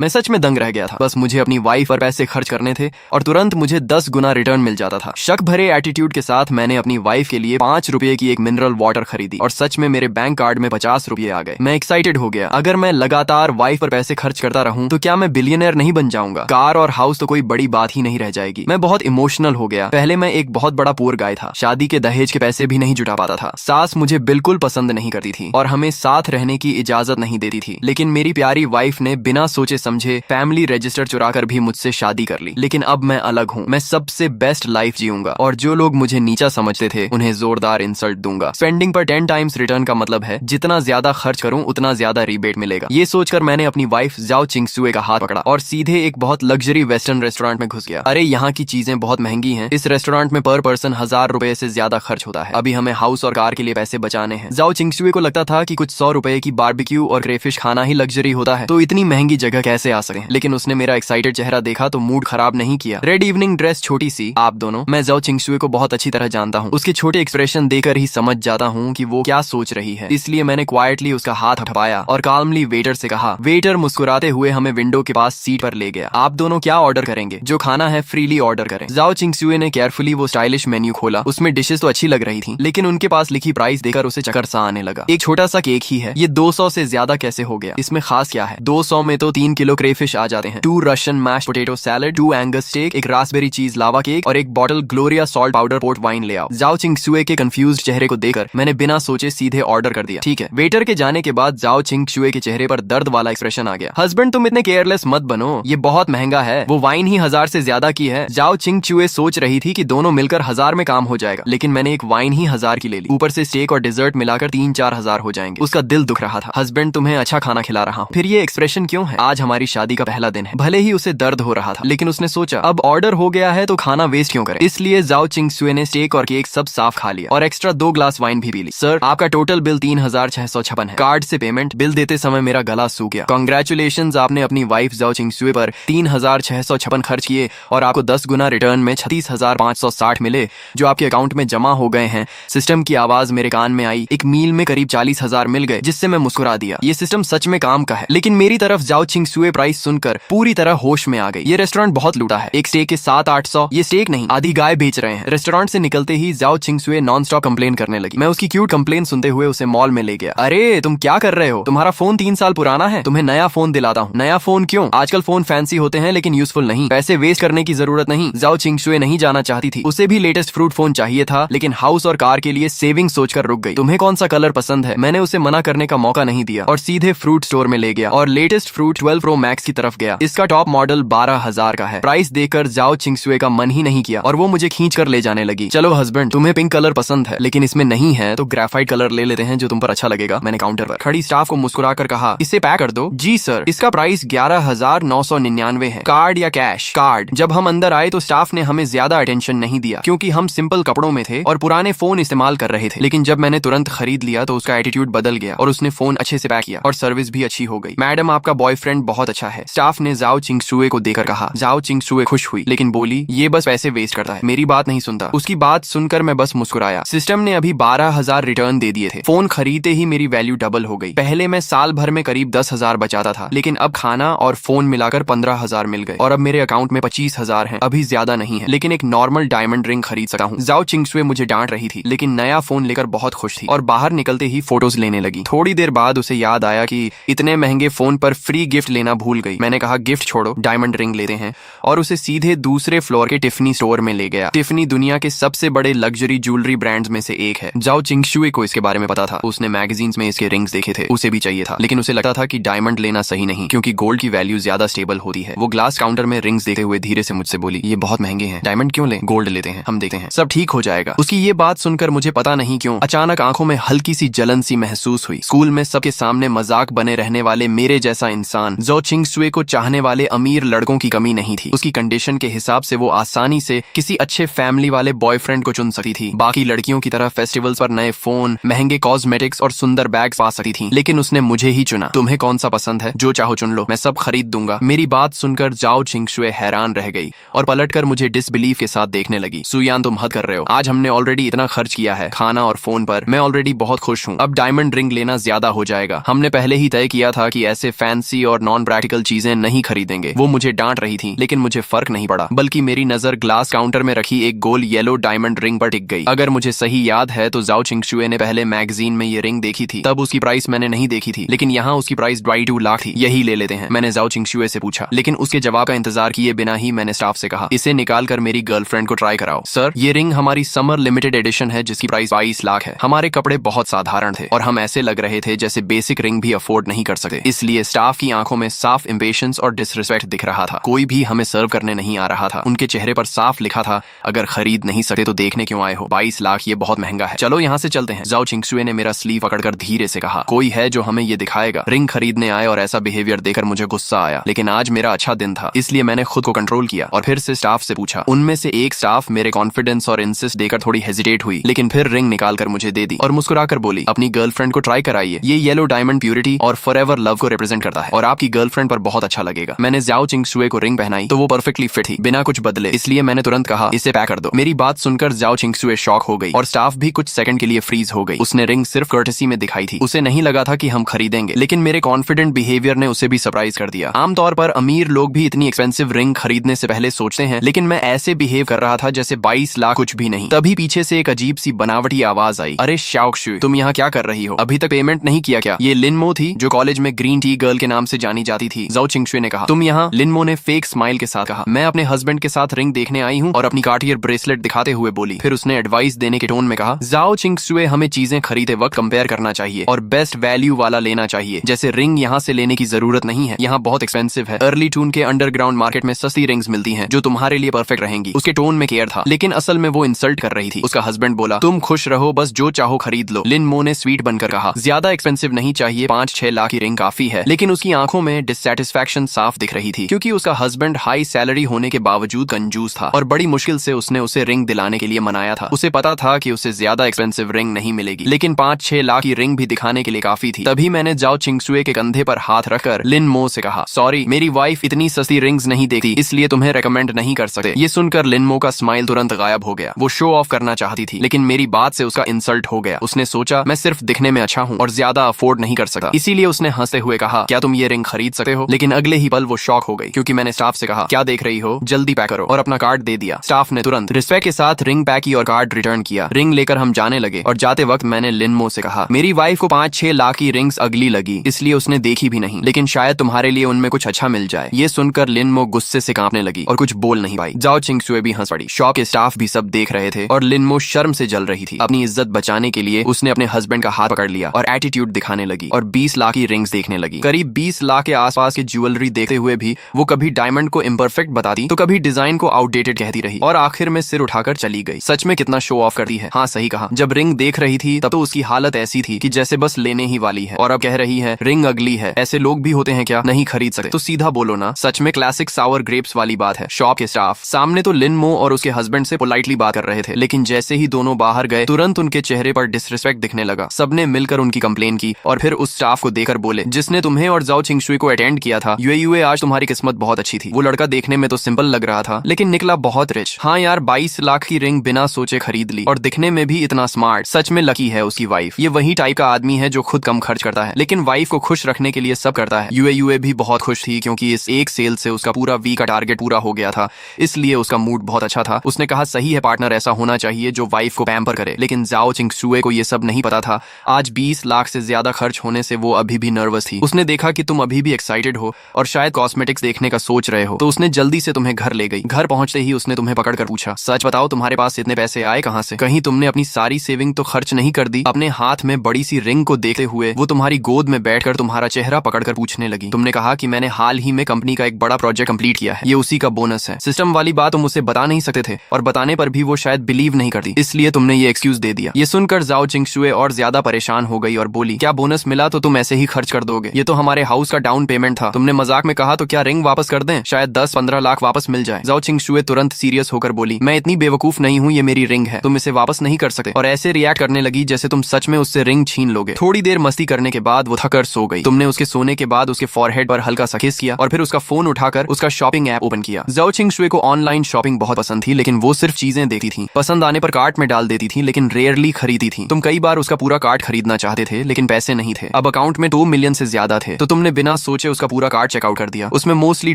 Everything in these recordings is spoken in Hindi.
मैं सच में दंग रह गया था। बस मुझे अपनी वाइफ पर पैसे खर्च करने थे और तुरंत मुझे 10 गुना रिटर्न मिल जाता था। शक भरे एटीट्यूड के साथ मैंने अपनी वाइफ के लिए 5 रुपए की एक मिनरल वाटर खरीदी और सच में मेरे बैंक कार्ड में 50 रुपए आ गए। मैं एक्साइटेड हो गया। अगर मैं लगातार वाइफ पर पैसे खर्च करता रहूं तो क्या मैं बिलियनर नहीं बन जाऊंगा? कार और हाउस तो कोई बड़ी बात ही नहीं रह जाएगी। मैं बहुत इमोशनल हो गया। पहले मैं एक बहुत बड़ा पुअर गाय था। शादी के दहेज के पैसे भी नहीं जुटा पाता था। सास मुझे बिल्कुल पसंद नहीं करती थी और हमें साथ रहने की इजाजत नहीं देती थी। लेकिन मेरी प्यारी वाइफ ने बिना सोचे समझे फैमिली रजिस्टर चुराकर भी मुझसे शादी कर ली। लेकिन अब मैं अलग हूँ। मैं सबसे बेस्ट लाइफ जीऊंगा और जो लोग मुझे नीचा समझते थे उन्हें जोरदार इंसल्ट दूंगा। स्पेंडिंग पर 10 टाइम्स रिटर्न का मतलब है जितना ज्यादा खर्च करूं उतना ज्यादा रिबेट मिलेगा। ये सोचकर मैंने अपनी वाइफ जाओ चिंगसुए का हाथ पकड़ा और सीधे एक बहुत लग्जरी वेस्टर्न रेस्टोरेंट में घुस गया। अरे यहाँ की चीजें बहुत महंगी हैं। इस रेस्टोरेंट में पर पर्सन 1000 रुपए से ज्यादा खर्च होता है। अभी हमें हाउस और कार के लिए पैसे बचाने हैं। जाओ चिंगसुए को लगता था कि कुछ 100 रुपए की बारबेक्यू और क्रेफिश खाना ही लग्जरी होता है, तो इतनी महंगी जगह कैसे आ सके। लेकिन उसने मेरा एक्साइटेड चेहरा देखा तो मूड खराब नहीं किया। रेड इवनिंग ड्रेस, छोटी सी, आप दोनों। मैं जाओ चिंगसुए को बहुत अच्छी तरह जानता हूँ। उसके छोटे एक्सप्रेशन देकर ही समझ जाता हूँ कि वो क्या सोच रही है। इसलिए मैंने क्वाइटली उसका हाथ हटाया और काल्मली वेटर से कहा। वेटर मुस्कुराते हुए हमें विंडो के पास सीट पर ले गया। आप दोनों क्या ऑर्डर करेंगे? जो खाना है फ्रीली ऑर्डर करें। जाओ चिंगसुए ने केयरफुली वो स्टाइलिश मेन्यू खोला। उसमें डिशेस तो अच्छी लग रही थी, लेकिन उनके पास लिखी प्राइस देकर उसे चक्कर सा आने लगा। एक छोटा सा केक ही है, ये 200 से ज्यादा कैसे हो गया? इसमें खास क्या है? 200 में तो 3 किलो क्रेफिश आ जाते हैं, 2 Russian mash potato salad, 2 Angus steak, एक रास्पबेरी चीज लावा केक और एक bottle Gloria salt powder port wine ले आओ। जाओ चिंगसुए के कंफ्यूज्ड चेहरे को देखकर मैंने बिना सोचे सीधे ऑर्डर कर दिया। ठीक है। वेटर के जाने के बाद जाओ चिंगसुए के चेहरे पर दर्द वाला एक्सप्रेशन आ गया। हस्बैंड तुम इतने केयरलेस मत बनो, ये बहुत महंगा है। वो वाइन ही 1000 से ज्यादा की है। जाओ चिंगसुए सोच रही थी कि दोनों मिलकर 1000 में काम हो जाएगा, लेकिन मैंने एक वाइन ही 1000 की ले ली। ऊपर से स्टेक और डिजर्ट मिलाकर 3-4 हजार हो जाएंगे। उसका दिल दुख रहा था। हस्बैंड तुम्हें अच्छा खाना खिला रहा हूँ, फिर ये एक्सप्रेशन क्यों है? आज हमारी शादी का पहला दिन है। भले ही उसे दर्द हो रहा था, लेकिन उसने सोचा अब ऑर्डर हो गया है तो खाना वेस्ट क्यों करें। इसलिए जाओ चिंगसुए ने स्टेक और केक सब साफ खा लिया और एक्स्ट्रा 2 ग्लास वाइन भी पी ली। सर, आपका टोटल बिल 3656 है। कार्ड से पेमेंट। बिल देते समय मेरा गला सूख गया। कांग्रेचुलेशंस, आपने अपनी वाइफ जाओ चिंगसुए पर 3656 खर्च किए और आपको 10 गुना रिटर्न में 36,560 मिले जो आपके अकाउंट में जमा हो गए हैं। सिस्टम की आवाज मेरे कान में आई। एक मील में करीब 40,000 मिल गए, जिससे मैं मुस्कुरा दिया। ये सिस्टम सच में काम का है। लेकिन मेरी तरफ जाओ चिंगसुए प्राइस सुनकर पूरी तरह होश में आ गई। ये रेस्टोरेंट बहुत लूटा है। एक स्टेक के 700-800। ये स्टेक नहीं, आधी गाय बेच रहे हैं। रेस्टोरेंट से निकलते ही जाओ चिंगसुए नॉन स्टॉप कंप्लेन करने लगी। मैं उसकी क्यूट कंप्लेन सुनते हुए उसे मॉल में ले गया। अरे तुम क्या कर रहे हो? तुम्हारा फोन 3 साल पुराना है, तुम्हें नया फोन दिलाता हूँ। नया फोन क्यों? आजकल फोन फैंसी होते हैं लेकिन यूजफुल नहीं। पैसे वेस्ट करने की जरूरत नहीं। जाओ चिंगसुए नहीं जाना चाहती थी। उसे भी लेटेस्ट फ्रूट फोन चाहिए था, लेकिन हाउस और कार के लिए सेविंग सोचकर रुक गई। तुम्हें कौन सा कलर पसंद है? मैंने उसे मना करने का मौका नहीं दिया और सीधे फ्रूट स्टोर में ले गया और लेटेस्ट फ्रूट 12 प्रो मैक्स की तरफ गया। इसका टॉप मॉडल 12,000 का है। प्राइस देखकर जाओ चिंगसुए का मन ही नहीं किया और वो मुझे खींच कर ले जाने लगी। चलो हस्बैंड, तुम्हें पिंक कलर पसंद है लेकिन इसमें नहीं है तो ग्रेफाइट कलर ले लेते हैं जो तुम पर अच्छा लगेगा। मैंने काउंटर पर खड़ी स्टाफ को मुस्कुरा कर कहा, इसे पैक कर दो। जी सर। इसका प्राइस 11,999 है। कार्ड या कैश? कार्ड। जब हम अंदर आए तो स्टाफ ने हमें ज्यादा अटेंशन नहीं दिया क्योंकि हम सिंपल कपड़ों में थे और पुराने फोन इस्तेमाल कर रहे थे। लेकिन जब मैंने तुरंत खरीद लिया तो उसका एटीट्यूड बदल गया और उसने फोन अच्छे से पैक किया और सर्विस भी अच्छी हो गई। मैडम, आपका बॉयफ्रेंड बहुत अच्छा है, स्टाफ ने जाओ चिंगसुए को देकर कहा। जाओ चिंगसुए खुश हुई लेकिन बोली, ये बस पैसे वेस्ट करता है, मेरी बात नहीं सुनता। उसकी बात सुनकर मैं बस मुस्कुराया। सिस्टम ने अभी 12,000 रिटर्न दे दिए थे। फोन खरीदते ही मेरी वैल्यू डबल हो गई। पहले मैं साल भर में करीब 10,000 बचाता था, लेकिन अब खाना और फोन मिलाकर 15,000 मिल गए और अब मेरे अकाउंट में 25,000 हैं। अभी ज्यादा नहीं है, लेकिन एक नॉर्मल डायमंड रिंग खरीद सकता हूँ। जाओ चिंगसुए मुझे डांट रही थी लेकिन नया फोन लेकर बहुत खुश थी और बाहर निकलते ही फोटोज लेने लगी। थोड़ी देर बाद उसे याद आया कि इतने महंगे फोन पर फ्री गिफ्ट लेना भूल गई। मैंने कहा, गिफ्ट छोड़ो, डायमंड रिंग लेते हैं, और उसे सीधे दूसरे फ्लोर के टिफनी स्टोर में ले गया। टिफनी दुनिया के सबसे बड़े लग्जरी ज्वेलरी ब्रांड्स में से एक है। जाओ चिंगसुए को इसके बारे में पता था। उसने मैगजीन्स में इसके रिंग्स देखे थे, उसे भी चाहिए था, लेकिन उसे लगता था कि डायमंड लेना सही नहीं क्योंकि गोल्ड की वैल्यू ज्यादा स्टेबल होती है। वो ग्लास काउंटर में रिंग्स देखते हुए धीरे से मुझसे बोली, ये बहुत महंगे हैं, डायमंड क्यों लें, गोल्ड लेते हैं, हम देखते हैं, सब ठीक हो जाएगा। उसकी ये बात सुनकर मुझे पता नहीं क्यों अचानक आंखों में हल्की सी जलन सी महसूस हुई। स्कूल में सबके सामने मजाक बने रहने वाले मेरे जैसा इंसान जाओ चिंगसुए को चाहने वाले अमीर लड़कों की कमी नहीं थी। उसकी कंडीशन के हिसाब से वो आसानी से किसी अच्छे फैमिली वाले बॉयफ्रेंड को चुन सकती थी। बाकी लड़कियों की तरह फेस्टिवल्स पर नए फोन, महंगे कॉस्मेटिक्स और सुंदर बैग्स पा सकती थी, लेकिन उसने मुझे ही चुना। तुम्हें कौन सा पसंद है? जो चाहो चुन लो, मैं सब खरीद दूंगा। मेरी बात सुनकर जाओ चिंगसुए हैरान रह गई और पलटकर मुझे डिसबिलीफ के साथ देखने लगी। सुयान, तुम हद कर रहे हो, आज हमने ऑलरेडी इतना खर्च किया है खाना और फोन पर, मैं ऑलरेडी बहुत खुश हूँ। अब डायमंड रिंग लेना ज्यादा हो जाएगा। हमने पहले ही तय किया था कि ऐसे फैंसी और नॉन अनप्रैक्टिकल चीजें नहीं खरीदेंगे। वो मुझे डांट रही थी, लेकिन मुझे फर्क नहीं पड़ा, बल्कि मेरी नजर ग्लास काउंटर में रखी एक गोल येलो डायमंड रिंग पर टिक गई। अगर मुझे सही याद है तो जाओ चिंगशुए ने पहले मैगजीन में ये रिंग देखी थी, तब उसकी प्राइस मैंने नहीं देखी थी, लेकिन यहाँ उसकी प्राइस 22 लाख थी। यही ले लेते हैं, मैंने जाओ चिंगशुए से पूछा, लेकिन उसके जवाब का इंतजार किए बिना ही मैंने स्टाफ से कहा, इसे निकाल कर मेरी गर्लफ्रेंड को ट्राई कराओ। सर, ये रिंग हमारी समर लिमिटेड एडिशन है जिसकी प्राइस 22 लाख है। हमारे कपड़े बहुत साधारण थे और हम ऐसे लग रहे थे जैसे बेसिक रिंग भी अफोर्ड नहीं कर सकते। इसलिए स्टाफ की आंखों में साफ इम्पेशंस और डिसरिस्पेक्ट दिख रहा था। कोई भी हमें सर्व करने नहीं आ रहा था। उनके चेहरे पर साफ लिखा था, अगर खरीद नहीं सकते तो देखने क्यों आए हो, 22 लाख ये बहुत महंगा है, चलो यहाँ से चलते हैं। जाओ चिंगशुए ने मेरा स्लीव पकड़कर धीरे से कहा, कोई है जो हमें ये दिखाएगा। रिंग खरीदने आए और ऐसा बिहेवियर देखकर मुझे गुस्सा आया, लेकिन आज मेरा अच्छा दिन था, इसलिए मैंने खुद को कंट्रोल किया और फिर से स्टाफ से पूछा। उनमें से एक स्टाफ मेरे कॉन्फिडेंस और इंसिस्ट देकर थोड़ी हेजिटेट हुई, लेकिन फिर रिंग निकाल कर मुझे दे दी और मुस्कुराकर बोली, अपनी गर्लफ्रेंड को ट्राई कराइए, ये येलो डायमंड प्यूरिटी और फॉरएवर लव को रिप्रेजेंट करता है और आपकी गर्लफ्रेंड पर बहुत अच्छा लगेगा। मैंने जाओ चिंगशुए को रिंग पहनाई तो वो परफेक्टली फिट थी, बिना कुछ बदले, इसलिए मैंने तुरंत कहा, इसे पैक कर दो। मेरी बात सुनकर जाओ चिंगशुए शॉक हो गई और स्टाफ भी कुछ सेकंड के लिए फ्रीज हो गई। उसने रिंग सिर्फ कर्टेसी में दिखाई थी, उसे नहीं लगा था कि हम खरीदेंगे, लेकिन मेरे कॉन्फिडेंट बिहेवियर ने उसे भी सरप्राइज कर दिया। आमतौर पर अमीर लोग भी इतनी एक्सपेंसिव रिंग खरीदने से पहले सोचते हैं, लेकिन मैं ऐसे बिहेव कर रहा था जैसे 22 लाख कुछ भी नहीं। तभी पीछे से एक अजीब सी बनावटी आवाज आई, अरे शाओक्शु, तुम यहाँ क्या कर रही हो, अभी तक पेमेंट नहीं किया क्या? ये लिनमो थी जो कॉलेज में ग्रीन टी गर्ल के नाम से जानी जाती थी। जाओ चिंगशुए ने कहा, तुम यहाँ? लिनमो ने फेक स्माइल के साथ कहा, मैं अपने हस्बैंड के साथ रिंग देखने आई हूँ, और अपनी कार्टियर ब्रेसलेट दिखाते हुए बोली। फिर उसने एडवाइस देने के टोन में कहा, जाओ चिंगशुए, हमें चीजें खरीदे वक्त कंपेयर करना चाहिए और बेस्ट वैल्यू वाला लेना चाहिए। जैसे रिंग यहाँ से लेने की जरूरत नहीं है, यहाँ बहुत एक्सपेंसिव है। अर्ली टून के अंडरग्राउंड मार्केट में सस्ती रिंग्स मिलती हैं जो तुम्हारे लिए परफेक्ट रहेंगी। उसके टोन में केयर था, लेकिन असल में वो इंसल्ट कर रही थी। उसका हस्बैंड बोला, तुम खुश रहो, बस जो चाहो खरीद लो। लिनमो ने स्वीट बनकर कहा, ज्यादा एक्सपेंसिव नहीं चाहिए, 5-6 लाख की रिंग काफी है। लेकिन उसकी आंखों में डिससैटिस्फैक्शन साफ दिख रही थी, क्योंकि उसका हस्बैंड हाई सैलरी होने के बावजूद कंजूस था और बड़ी मुश्किल से उसने उसे रिंग दिलाने के लिए मनाया था। उसे पता था कि उसे ज्यादा एक्सपेंसिव रिंग नहीं मिलेगी, लेकिन 5-6 लाख की रिंग भी दिखाने के लिए काफी थी। तभी मैंने जाओ चिंगशुए के कंधे पर हाथ रखकर लिनमो से कहा, सॉरी, मेरी वाइफ इतनी सस्ती रिंग्स नहीं देखती, इसलिए तुम्हें रेकमेंड नहीं कर सकते। ये सुनकर लिनमो का स्माइल तुरंत गायब हो गया। वो शो ऑफ करना चाहती थी, लेकिन मेरी बात से उसका इंसल्ट हो गया। उसने सोचा मैं सिर्फ दिखने में अच्छा हूँ और ज्यादा अफोर्ड नहीं कर सकता, इसीलिए उसने हंसते हुए कहा, क्या तुम ये रिंग खरीद सकते हो? लेकिन अगले ही पल वो शॉक हो गई, क्योंकि मैंने स्टाफ से कहा, क्या देख रही हो, जल्दी पैक करो, और अपना कार्ड दे दिया। स्टाफ ने तुरंत रिस्पेक्ट के साथ रिंग पैक की और कार्ड रिटर्न किया। रिंग लेकर हम जाने लगे और जाते वक्त मैंने लिनमो से कहा, मेरी वाइफ को 5-6 लाख की रिंग्स अगली लगी, इसलिए उसने देखी भी नहीं, लेकिन शायद तुम्हारे लिए उनमें कुछ अच्छा मिल जाए। ये सुनकर लिनमो गुस्से से कांपने लगी और कुछ बोल नहीं पाई। जाओ चिंगशुए भी हंस पड़ी। शॉप के स्टाफ भी सब देख रहे थे और लिनमो शर्म से जल रही थी। अपनी इज्जत बचाने के लिए उसने अपने हस्बैंड का हाथ पकड़ लिया और एटीट्यूड दिखाने लगी और 20 लाख की रिंग्स देखने लगी। करीब 20 लाख के आसपास की ज्वेलरी देखते हुए भी वो कभी डायमंड को इम्परफेक्ट बताती तो कभी डिजाइन को आउटडेटेड कहती रही और आखिर में सिर उठाकर चली गई। सच में कितना शो ऑफ करती है। हाँ, सही कहा। जब रिंग देख रही थी तब तो उसकी हालत ऐसी थी कि जैसे बस लेने ही वाली है, और अब कह रही है रिंग अगली है। ऐसे लोग भी होते हैं क्या, नहीं खरीद सकते तो सीधा बोलो ना। सच में क्लासिक सावर ग्रेप्स वाली बात है। शॉप के स्टाफ सामने तो लिनमो और उसके हस्बैंड से पोलाइटली बात कर रहे थे, लेकिन जैसे ही दोनों बाहर गए तुरंत उनके चेहरे पर डिसरिस्पेक्ट दिखने लगा। सबने मिलकर उनकी कंप्लेन की और फिर उस स्टाफ को देकर बोले, जिसने तुम्हें और जाओ चिंगशुए को अटेंड किया था, यूए आज तुम्हारी किस्मत बहुत अच्छी थी। वो लड़का देखने में तो सिंपल लग रहा था, लेकिन निकला बहुत रिच। हाँ यार, 22 लाख की रिंग बिना सोचे खरीद ली और दिखने में भी इतना स्मार्ट। सच में लकी है उसकी वाइफ। ये वही टाइप का आदमी है जो खुद कम खर्च करता है, लेकिन वाइफ को खुश रखने के लिए सब करता है। यूए भी बहुत खुश थी, क्योंकि इस एक सेल से उसका पूरा वीक का टारगेट पूरा हो गया था, इसलिए उसका मूड बहुत अच्छा था। उसने कहा, सही है पार्टनर, ऐसा होना चाहिए जो वाइफ को पैम्पर करे। लेकिन जाओ चिंगशुए को ये सब नहीं पता था। आज 20 लाख से ज्यादा खर्च होने से वो अभी भी नर्वस थी। उसने देखा कि तुम अभी भी एक्साइटेड हो और शायद कॉस्मेटिक्स देखने का सोच रहे हो, तो उसने जल्दी से तुम्हें घर ले गई। घर पहुंचते ही उसने तुम्हें पकड़कर पूछा, सच बताओ तुम्हारे पास इतने पैसे आए कहां से? कहीं तुमने अपनी सारी सेविंग तो खर्च नहीं कर दी? अपने हाथ में बड़ी सी रिंग को देखते हुए वो तुम्हारी गोद में बैठकर तुम्हारा चेहरा पकड़कर पूछने लगी। तुमने कहा कि मैंने हाल ही में कंपनी का एक बड़ा प्रोजेक्ट कंप्लीट किया है, ये उसी का बोनस है। सिस्टम वाली बात तुम उसे बता नहीं सकते थे, और बताने पर भी वो शायद बिलीव नहीं करती, इसलिए तुमने ये एक्सक्यूज दे दिया। ये सुनकर जाओ चिंगशुए और ज्यादा परेशान हो गई और बोली, क्या बोनस मिला तो तुम ऐसे ही खर्च कर दोगे? ये तो हमारे हाउस का डाउन पेमेंट था। तुमने मजाक में कहा तो क्या रिंग वापस कर दें? शायद 10-15 लाख वापस मिल जाए। जाओ चिंगशुए तुरंत सीरियस होकर बोली, मैं इतनी बेवकूफ नहीं हूँ, ये मेरी रिंग है, तुम इसे वापस नहीं कर सकते। और ऐसे रिएक्ट करने लगी जैसे तुम सच में उससे रिंग छीन लोगे। थोड़ी देर मस्ती करने के बाद वो थकर सो गई। तुमने उसके सोने के बाद उसके फॉरहेड पर हल्का सा किस किया और फिर उसका फोन उठाकर उसका शॉपिंग ऐप ओपन किया। जाओ चिंगशुए को ऑनलाइन शॉपिंग बहुत पसंद थी, लेकिन वो सिर्फ चीजें देखती थी, पसंद आने पर कार्ट में डाल देती थी, लेकिन रेयरली खरीदी थी। तुम कई बार उसका पूरा कार्ट खरीदना चाहते थे, लेकिन पैसे नहीं थे। अब अकाउंट में 2 मिलियन से ज्यादा थे, तो तुमने बिना सोचे सोचे उसका पूरा कार्ड चेकआउट कर दिया। उसमें मोस्टली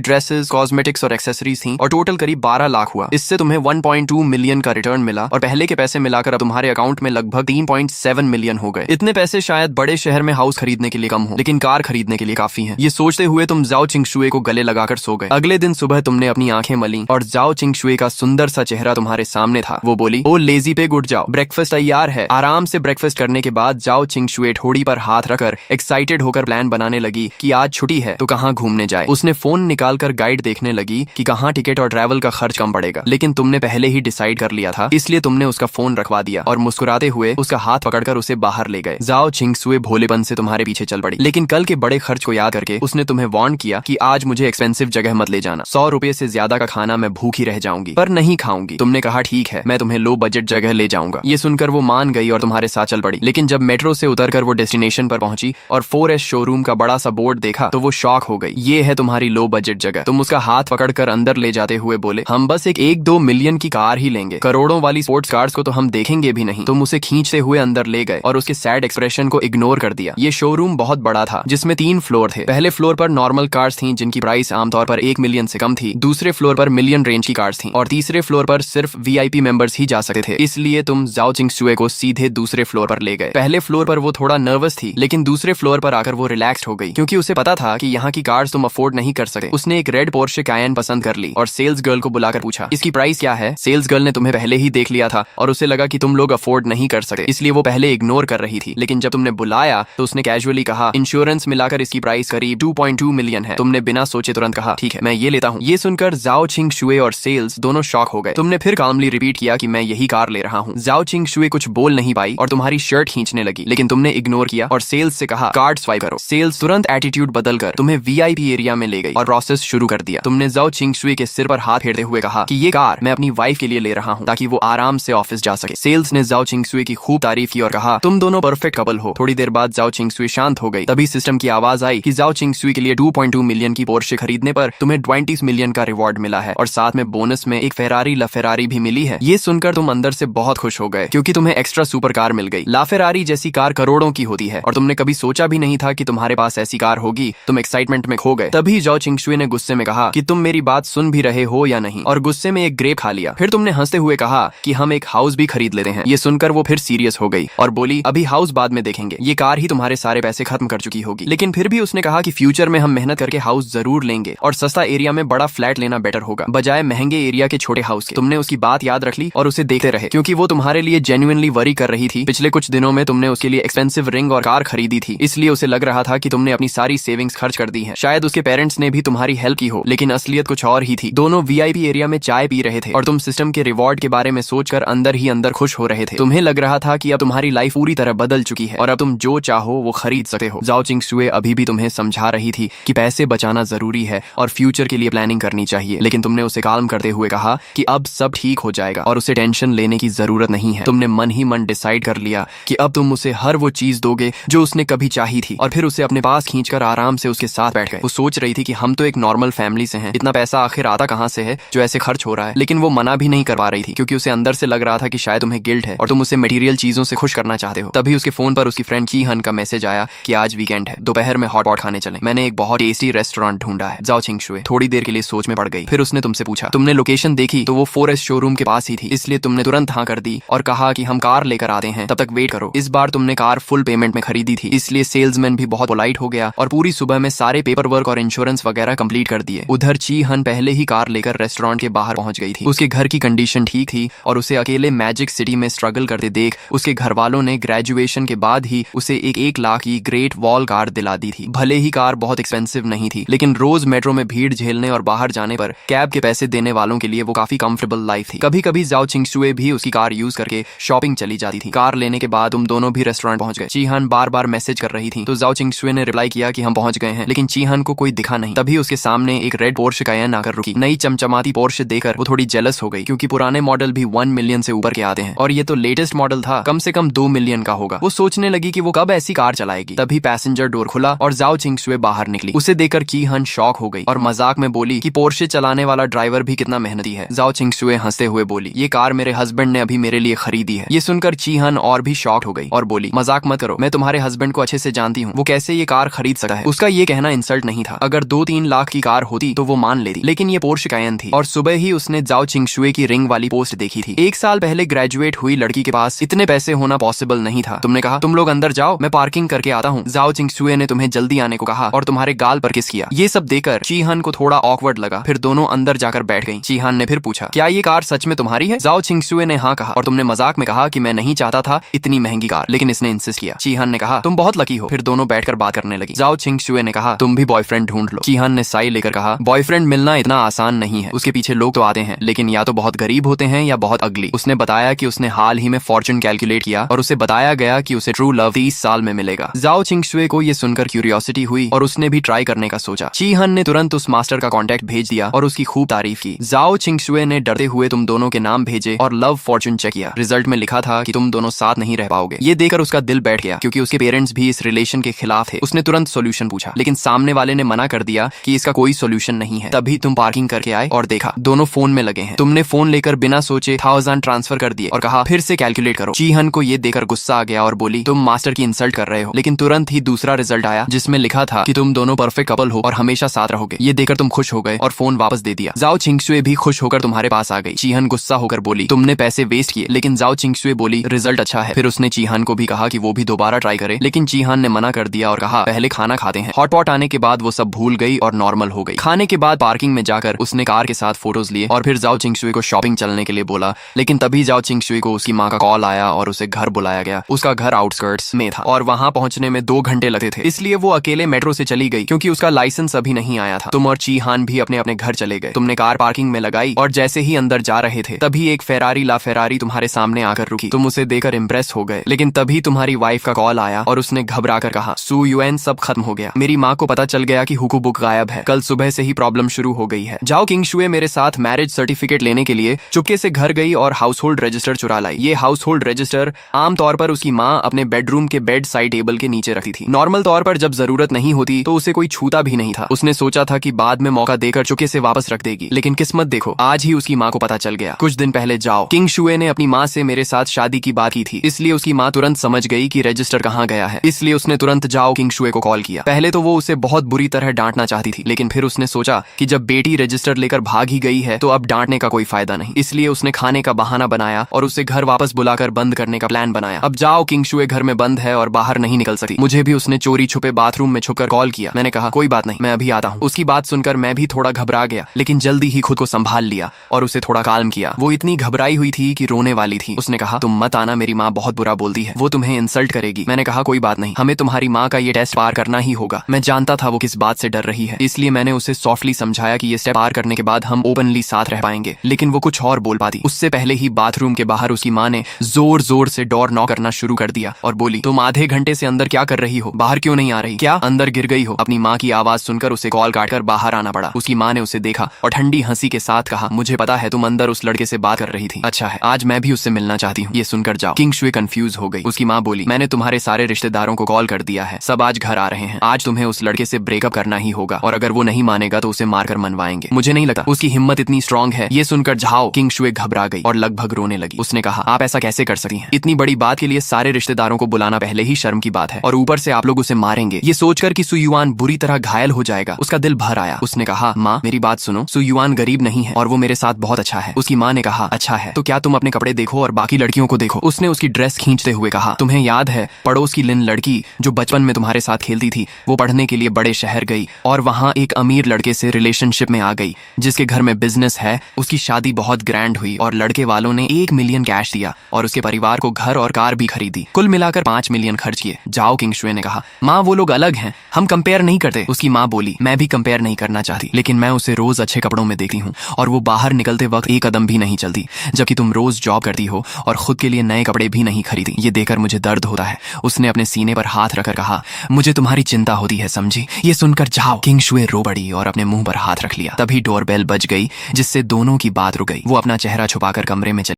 ड्रेसेस, कॉस्मेटिक्स और एक्सेसरीज थी और टोटल करीब 12 लाख हुआ। इससे तुम्हें 1.2 मिलियन का रिटर्न मिला और पहले के पैसे मिलाकर अब तुम्हारे अकाउंट में लगभग 3.7 मिलियन हो गए। इतने पैसे शायद बड़े शहर में हाउस खरीदने के लिए कम हो, लेकिन कार खरीदने के लिए काफी है। ये सोचते हुए तुम जाओ चिंगशुए को गले लगाकर सो गए। अगले दिन सुबह तुमने अपनी आंखें मली और जाओ चिंगशुए का सुंदर सा चेहरा तुम्हारे सामने था। वो बोली, ओ लेजी पे उठ जाओ, ब्रेकफास्ट तैयार है। आराम से ब्रेकफास्ट करने के बाद जाओ चिंगशुए ठोड़ी पर हाथ रखकर एक्साइटेड होकर प्लान बनाने लगी कि आज छुट्टी है तो कहाँ घूमने जाए। उसने फोन निकालकर गाइड देखने लगी कि कहाँ टिकट और ट्रैवल का खर्च कम पड़ेगा, लेकिन तुमने पहले ही डिसाइड कर लिया था, इसलिए तुमने उसका फोन रखवा दिया और मुस्कुराते हुए उसका हाथ पकड़कर उसे बाहर ले गए। जाओ चिंगशुए भोलेपन से तुम्हारे पीछे चल पड़ी, लेकिन कल के बड़े खर्च को याद करके उसने तुम्हें वार्न किया कि आज मुझे एक्सपेंसिव जगह मत ले जाना, 100 रुपए से ज्यादा का खाना मैं भूखी रह जाऊंगी, पर नहीं खाऊंगी। तुमने कहा ठीक है, मैं तुम्हें लो बजट जगह ले जाऊंगा। ये सुनकर वो मान गई और तुम्हारे साथ चल पड़ी। लेकिन जब मेट्रो से उतरकर वो डेस्टिनेशन पर पहुंची और 4S शोरूम का बड़ा सा बोर्ड देखा तो वो शॉक हो गई। ये है तुम्हारी लो बजट जगह। तुम उसका हाथ पकड़कर अंदर ले जाते हुए बोले, हम बस एक 1-2 मिलियन की कार ही लेंगे, करोड़ों वाली स्पोर्ट्स कार्स को तो हम देखेंगे भी नहीं। तुम उसे खींचते हुए अंदर ले गए और उसके सैड एक्सप्रेशन को इग्नोर कर दिया। ये शोरूम बहुत बड़ा था जिसमें 3 फ्लोर थे। पहले फ्लोर पर नॉर्मल कार्स थी जिनकी प्राइस आमतौर पर 1 मिलियन से कम थी, दूसरे फ्लोर पर मिलियन रेंज की कार्स थी और तीसरे फ्लोर पर सिर्फ VIP मेंबर्स ही जा सकते थे। इसलिए तुम जाओ चिंगशुए को सीधे दूसरे फ्लोर पर ले गए। पहले फ्लोर पर वो थोड़ा नर्वस थी, लेकिन दूसरे फ्लोर पर आकर वो रिलैक्स्ड हो गई क्योंकि उसे पता था कि यहाँ की कार्स तुम अफोर्ड नहीं कर सकते। उसने एक रेड पोर्शे कायन पसंद कर ली और सेल्स गर्ल को बुलाकर पूछा, इसकी प्राइस क्या है। सेल्स गर्ल ने तुम्हें पहले ही देख लिया था और उसे लगा कि तुम लोग अफोर्ड नहीं कर सकते, इसलिए वो पहले इग्नोर कर रही थी। लेकिन जब तुमने बुलाया तो उसने कैजुअली कहा, इंश्योरेंस मिलाकर इसकी प्राइस करीब 2.2 मिलियन है। तुमने बिना सोचे तुरंत कहा, ठीक है मैं ये लेता हूँ। ये सुनकर जाओ चिंगशुए और सेल्स दोनों शॉक हो गए। तुमने फिर कामली रिपीट किया कि मैं यही कार ले रहा हूँ। जाओ चिंगशुए कुछ बोल नहीं पाई और तुम्हारी शर्ट खींचने लगी, लेकिन तुमने इग्नोर किया और सेल्स से कहा, कार्ड स्वाइप करो। सेल्स तुरंत एटीट्यूड बदलकर तुम्हें VIP एरिया में ले गई और प्रोसेस शुरू कर दिया। तुमने जाओ चिंगशुए के सिर पर हाथ फेरते हुए कहा कि ये कार मैं अपनी वाइफ के लिए ले रहा हूँ ताकि वो आराम से ऑफिस जा सके। सेल्स ने जाओ चिंगशुए की खूब तारीफ की और कहा, तुम दोनों परफेक्ट कपल हो। थोड़ी देर बाद जाओ चिंगशुए शांत हो गई। तभी सिस्टम की आवाज आई कि जाओ चिंगशुए के लिए 2.2 मिलियन की पोर्शे खरीदने पर तुम्हें 20 मिलियन का रिवॉर्ड मिला है और साथ में बोनस में एक फेरारी लाफेरारी भी मिली है। ये सुनकर तुम अंदर से बहुत खुश हो गए क्योंकि तुम्हें एक्स्ट्रा सुपर कार मिल गई। लाफेरारी जैसी कार करोड़ों की होती है और तुमने कभी सोचा भी नहीं था कि तुम्हारे पास ऐसी कार होगी। तुम एक्साइटमेंट में खो गए। तभी जाओ चिंगशुए ने गुस्से में कहा कि तुम मेरी बात सुन भी रहे हो या नहीं, और गुस्से में एक ग्रेप खा लिया। फिर तुमने हंसते हुए कहा कि हम एक हाउस भी खरीद लेते हैं। ये सुनकर वो फिर सीरियस हो गई और बोली, अभी हाउस बाद में देखेंगे, ये कार ही तुम्हारे सारे पैसे खत्म कर चुकी होगी। लेकिन फिर भी उसने कहा कि फ्यूचर में हम मेहनत करके हाउस जरूर लेंगे और सस्ता एरिया में बड़ा फ्लैट लेना बेटर होगा बजाय महंगे एरिया के छोटे हाउस के। तुमने उसकी बात याद रख ली और उसे देखते रहे क्योंकि वो तुम्हारे लिए जेन्युइनली वरी कर रही थी। पिछले कुछ दिनों में तुमने उसके लिए एक्सपेंसिव रिंग और कार खरीदी थी, इसलिए उसे लग रहा था कि तुमने अपनी सारी सेविंग्स खर्च कर दी हैं। शायद उसके पेरेंट्स ने भी तुम्हारी हेल्प की हो, लेकिन असलियत कुछ और ही थी। दोनों VIP एरिया में चाय पी रहे थे और तुम सिस्टम के रिवॉर्ड के बारे में सोचकर अंदर ही अंदर खुश हो रहे थे। तुम्हें लग रहा था कि अब तुम्हारी लाइफ पूरी तरह बदल चुकी है और अब तुम जो चाहो वो खरीद सकते हो। जाओ चिंगशुए अभी भी तुम्हें समझा रही थी कि पैसे बचाना जरूरी है और फ्यूचर के लिए प्लानिंग करनी चाहिए, लेकिन तुमने उसे काल्म करते हुए कहा कि अब सब ठीक हो जाएगा और उसे टेंशन लेने की जरूरत नहीं है। तुमने मन ही मन डिसाइड कर लिया कि अब तुम उसे हर वो चीज दोगे जो उसने कभी चाही थी और फिर उसे अपने पास खींचकर आराम से उसके साथ बैठ गए। वो सोच रही थी कि हम तो एक नॉर्मल फैमिली से हैं, इतना पैसा आखिर आता कहाँ से है जो ऐसे खर्च हो रहा है। लेकिन वो मना भी नहीं कर पा रही थी क्योंकि उसे अंदर से लग रहा था कि शायद तुम्हें गिल्ट है और तुम उसे मटेरियल चीजों से खुश करना चाहते हो। तभी उसके फोन पर उसकी फ्रेंड की हन का मैसेज आया कि आज वीकेंड है, दोपहर में हॉट पॉट खाने चलें। मैंने एक बहुत टेस्टी रेस्टोरेंट ढूंढा है। जाओ चिंगशुए थोड़ी देर के लिए सोच में पड़ गई। फिर उसने तुमसे पूछा, तुमने लोकेशन देखी तो वो 4S शोरूम के पास ही थी, इसलिए तुमने तुरंत हाँ कर दी और कहा कि हम कार लेकर आते हैं, तब तक वेट करो। इस बार तुमने कार फुल पेमेंट में खरीदी थी, इसलिए सेल्समैन भी बहुत पोलाइट हो गया और पूरी सुबह में सारे पेपर वर्क और इंश्योरेंस वगैरह कंप्लीट कर दिए। उधर ची हन पहले ही कार लेकर रेस्टोरेंट के बाहर पहुंच गई थी। उसके घर की कंडीशन ठीक थी और उसे अकेले मैजिक सिटी में स्ट्रगल करते देख उसके घर वालों ने ग्रेजुएशन के बाद ही उसे एक 1 लाख की ग्रेट वॉल कार दिला दी थी। भले ही कार बहुत एक्सपेंसिव नहीं थी, लेकिन रोज मेट्रो में भीड़ झेलने और बाहर जाने पर कैब के पैसे देने वालों के लिए वो काफी कंफर्टेबल लाइफ थी। कभी कभी जाओ चिंगशुए भी उसकी कार यूज करके शॉपिंग चली जाती थी। कार लेने के बाद तुम दोनों भी रेस्टोरेंट पहुंच गए। चीहान बार बार मैसेज कर रही थी तो जाओ चिंगशुए ने रिप्लाई किया कि हम पहुंच गए हैं, लेकिन चीहान को कोई दिखा नहीं। तभी उसके सामने एक रेड पोर्शे कायन आकर रुकी। नई चमचमाती पोर्शे देखकर वो थोड़ी जेलस हो गई क्योंकि पुराने मॉडल भी 1 मिलियन से ऊपर के आते हैं और ये तो लेटेस्ट मॉडल था, कम से कम 2 मिलियन का होगा। वो सोचने लगी कि वो कब ऐसी कार चलाएगी। तभी पैसेंजर डोर खुला और जाओ चिंगशुए बाहर निकली। उसे देखकर की हन शॉक हो गई और मजाक में बोली कि पोर्शे चलाने वाला ड्राइवर भी कितना मेहनती है। जाओ चिंगशुए हंसते हुए बोली, ये कार मेरे हस्बैंड ने अभी मेरे लिए खरीदी है। ये सुनकर चीहन और भी शॉक हो गई और बोली, मजाक मत करो, मैं तुम्हारे हस्बैंड को अच्छे से जानती हूँ, वो कैसे ये कार खरीद सकता है। उसका ये कहना इंसल्ट नहीं था। अगर 2-3 लाख की कार होती तो वो मान लेती, लेकिन ये पोर्श कायन थी। और सुबह ही उसने जाओ चिंगशुए की रिंग वाली पोस्ट देखी थी। 1 साल पहले ग्रेजुएट हुई लड़की के पास इतने पैसे होना पॉसिबल नहीं था। तुमने कहा तुम लोग अंदर जाओ, मैं पार्किंग करके आता हूँ। जाओ चिंगशुए ने तुम्हें जल्दी आने को कहा और तुम्हारे गाल पर किस किया। ये सब देखकर चीहान को थोड़ा ऑकवर्ड लगा। फिर दोनों अंदर जाकर बैठ गई। चीहान ने फिर पूछा, क्या ये कार सच में तुम्हारी है? जाओ चिंगशुए ने हाँ कहा। और तुमने मजाक में कहा कि मैं नहीं चाहता था इतनी महंगी कार, लेकिन इसने इंसिस्ट किया। चीहान ने कहा तुम बहुत लकी हो। फिर दोनों बैठकर बात करने लगी। जाओ चिंगशुए ने कहा तुम भी बॉयफ्रेंड ढूंढ लो। चीहान ने साई लेकर कहा बॉयफ्रेंड मिलना इतना आसान नहीं है, उसके पीछे लोग तो आते हैं, लेकिन या तो बहुत गरीब होते हैं या बहुत अगली। उसने बताया कि उसने हाल ही में फॉर्चून कैलकुलेट किया और उसे बताया गया कि उसे ट्रू लव 30 साल में मिलेगा। जाओ चिंगशुए को ये सुनकर क्यूरियोसिटी हुई और उसने भी ट्राई करने का सोचा। चीहान ने तुरंत उस मास्टर का कॉन्टेक्ट भेज दिया और उसकी खूब तारीफ की। जाओ चिंगशुए ने डरते हुए तुम दोनों के नाम भेजे और लव फॉर्चून चेक किया। रिजल्ट में लिखा था कि तुम दोनों साथ नहीं रह पाओगे। ये देखकर उसका दिल बैठ गया, क्योंकि उसके पेरेंट्स भी इस रिलेशन के खिलाफ थे। उसने तुरंत सोल्यूशन पूछा, लेकिन सामने वाले ने मना कर दिया कि इसका कोई सोल्यूशन नहीं है। तभी तुम पार्किंग करके आए और देखा दोनों फोन में लगे हैं। तुमने फोन लेकर बिना सोचे 1000 ट्रांसफर कर दिए और कहा फिर से कैलकुलेट करो। चीहन को ये देखकर गुस्सा आ गया और बोली तुम मास्टर की इंसल्ट कर रहे हो। लेकिन तुरंत ही दूसरा रिजल्ट आया जिसमें लिखा था कि तुम दोनों परफेक्ट कपल हो और हमेशा साथ रहोगे। ये देखकर तुम खुश हो गए और फोन वापस दे दिया। जाओ चिंगशुए भी खुश होकर तुम्हारे पास आ गई। चीहन गुस्सा होकर बोली तुमने पैसे वेस्ट किए, लेकिन जाओ चिंगशुए बोली रिजल्ट अच्छा है। फिर उसने चीहान को भी कहा कि वो भी दोबारा ट्राई करे, लेकिन चीहान ने मना कर दिया और कहा पहले खाना खाते हैं। हॉटपॉट आने के बाद वो सब भूल गई और नॉर्मल हो गई। खाने के बाद पार्किंग में जाकर उसने कार के साथ फोटोज लिए और फिर जाओ चिंगशुए को शॉपिंग चलने के लिए बोला। लेकिन तभी जाओ चिंगशुए को उसकी माँ का कॉल आया और उसे घर बुलाया गया। उसका घर आउटस्कर्ट्स में था और वहां पहुंचने में 2 घंटे लगते थे, इसलिए वो अकेले मेट्रो से चली गई क्योंकि उसका लाइसेंस अभी नहीं आया था। तुम और चीहान भी अपने अपने घर चले गए। तुमने कार पार्किंग में लगाई और जैसे ही अंदर जा रहे थे तभी एक फेरारी ला फेरारी तुम्हारे सामने आकर रुकी। तुम उसे देखकर इम्प्रेस हो गए, लेकिन तभी तुम्हारी वाइफ का कॉल आया और उसने घबरा कर कहा सू यूएन सब खत्म हो गया। मेरी माँ को पता चल गया कि हुकू बुक गायब है। कल सुबह से ही प्रॉब्लम शुरू हो गई है। जाओ किंगशुए मेरे साथ मैरिज सर्टिफिकेट लेने के लिए चुपके से घर गई और हाउस होल्ड रजिस्टर चुरा लाई। ये हाउस होल्ड रजिस्टर आमतौर पर उसकी माँ अपने बेडरूम के बेड साइड टेबल के नीचे रखती थी। नॉर्मल तौर पर जब जरूरत नहीं होती तो उसे कोई छूता भी नहीं था। उसने सोचा था कि बाद में मौका देकर चुपके से वापस रख देगी, लेकिन किस्मत देखो आज ही उसकी माँ को पता चल गया। कुछ दिन पहले जाओ किंगशुए ने अपनी माँ से मेरे साथ शादी की बात की थी, इसलिए उसकी माँ तुरंत समझ गई कि रजिस्टर कहाँ गया है। इसलिए उसने तुरंत जाओ किंगशुए को कॉल किया। पहले तो वो उसे बहुत बुरी तरह डांटना चाहती थी, लेकिन फिर उसने सोचा कि जब बेटी रजिस्टर लेकर भाग ही गई है तो अब डांटने का कोई फायदा नहीं। इसलिए उसने खाने का बहाना बनाया और उसे घर वापस बुलाकर बंद करने का प्लान बनाया। अब जाओ किंगशुए घर में बंद है और बाहर नहीं निकल सकती। मुझे भी उसने चोरी छुपे बाथरूम में छुपकर कॉल किया। मैंने कहा कोई बात नहीं, मैं अभी आता हूँ। उसकी बात सुनकर मैं भी थोड़ा घबरा गया, लेकिन जल्दी ही खुद को संभाल लिया और उसे थोड़ा काल्म किया। वो इतनी घबराई हुई थी कि रोने वाली थी। उसने कहा तुम मत आना, मेरी माँ बहुत बुरा बोलती है, वो तुम्हें इंसल्ट करेगी। मैंने कहा कोई बात नहीं, हमें तुम्हारी माँ का ये टेस्ट पार करना ही होगा। मैं जानता था वो किस बात से डर रही है, इसलिए मैंने उसे सॉफ्टली समझाया कि ये स्टेप पार करने के बाद हम ओपनली साथ रह पाएंगे। लेकिन वो कुछ और बोल पाती उससे पहले ही बाथरूम के बाहर उसकी माँ ने जोर जोर से डोर नॉक करना शुरू कर दिया और बोली तुम आधे घंटे से अंदर क्या कर रही हो? बाहर क्यों नहीं आ रही? क्या अंदर गिर गई हो? अपनी माँ की आवाज सुनकर उसे कॉल काटकर बाहर आना पड़ा। उसकी माँ ने उसे देखा और ठंडी हंसी के साथ कहा मुझे पता है तुम अंदर उस लड़के से बात कर रही थी। अच्छा है, आज मैं भी उससे मिलना चाहती हूँ। ये सुनकर जाओ किंगशुए कंफ्यूज हो गई। उसकी माँ बोली मैंने तुम्हारे सारे रिश्तेदारों को कॉल कर दिया है, सब आज घर आ रहे हैं। आज तुम्हें उस लड़के से ब्रेकअप करना ही होगा और अगर वो नहीं मानेगा तो उसे मारकर मनवाएंगे। मुझे नहीं लगता उसकी हिम्मत इतनी स्ट्रांग है। ये सुनकर जाओ किंगशुए घबरा गई और लगभग रोने लगी। उसने कहा आप ऐसा कैसे कर सकती हैं? इतनी बड़ी बात के लिए सारे रिश्तेदारों को बुलाना पहले ही शर्म की बात है और ऊपर से आप लोग उसे मारेंगे। ये सोचकर कि सुयुआन बुरी तरह घायल हो जाएगा उसका दिल भर आया। उसने कहा माँ मेरी बात सुनो, सुयुआन गरीब नहीं है और वो मेरे साथ बहुत अच्छा है। उसकी माँ ने कहा अच्छा है तो क्या तुम अपने कपड़े देखो और बाकी लड़कियों को देखो। उसने उसकी ड्रेस खींचते हुए कहा तुम्हें याद है पड़ोस की लिन लड़की जो बचपन में तुम्हारे साथ खेलती थी, वो पढ़ने के लिए बड़े शहर गई और वहाँ एक अमीर लड़के से रिलेशनशिप में आ गई जिसके घर में बिजनेस है। उसकी शादी बहुत ग्रैंड हुई और लड़के वालों ने 1 मिलियन कैश दिया और उसके परिवार को घर और कार भी खरीदी। कुल मिलाकर 5 मिलियन खर्च किए। जाओ किंगशुए ने कहा माँ वो लोग अलग हैं, हम कंपेयर नहीं करते। उसकी माँ बोली मैं भी कंपेयर नहीं करना चाहती, लेकिन मैं उसे रोज अच्छे कपड़ों में देखती हूँ और वो बाहर निकलते वक्त एक कदम भी नहीं चलती, जबकि तुम रोज जॉब करती हो और खुद के लिए नए कपड़े भी नहीं खरीदी। ये देखकर मुझे दर्द होता है। उसने अपने सीने पर हाथ रखकर कहा मुझे तुम्हारी चिंता होती है, समझी? ये सुनकर जाओ किंगशुए रो पड़ी और अपने मुंह पर हाथ रख लिया। तभी डोरबेल बज गई जिससे दोनों की बात रुक गई। वो अपना चेहरा छुपाकर कमरे में चली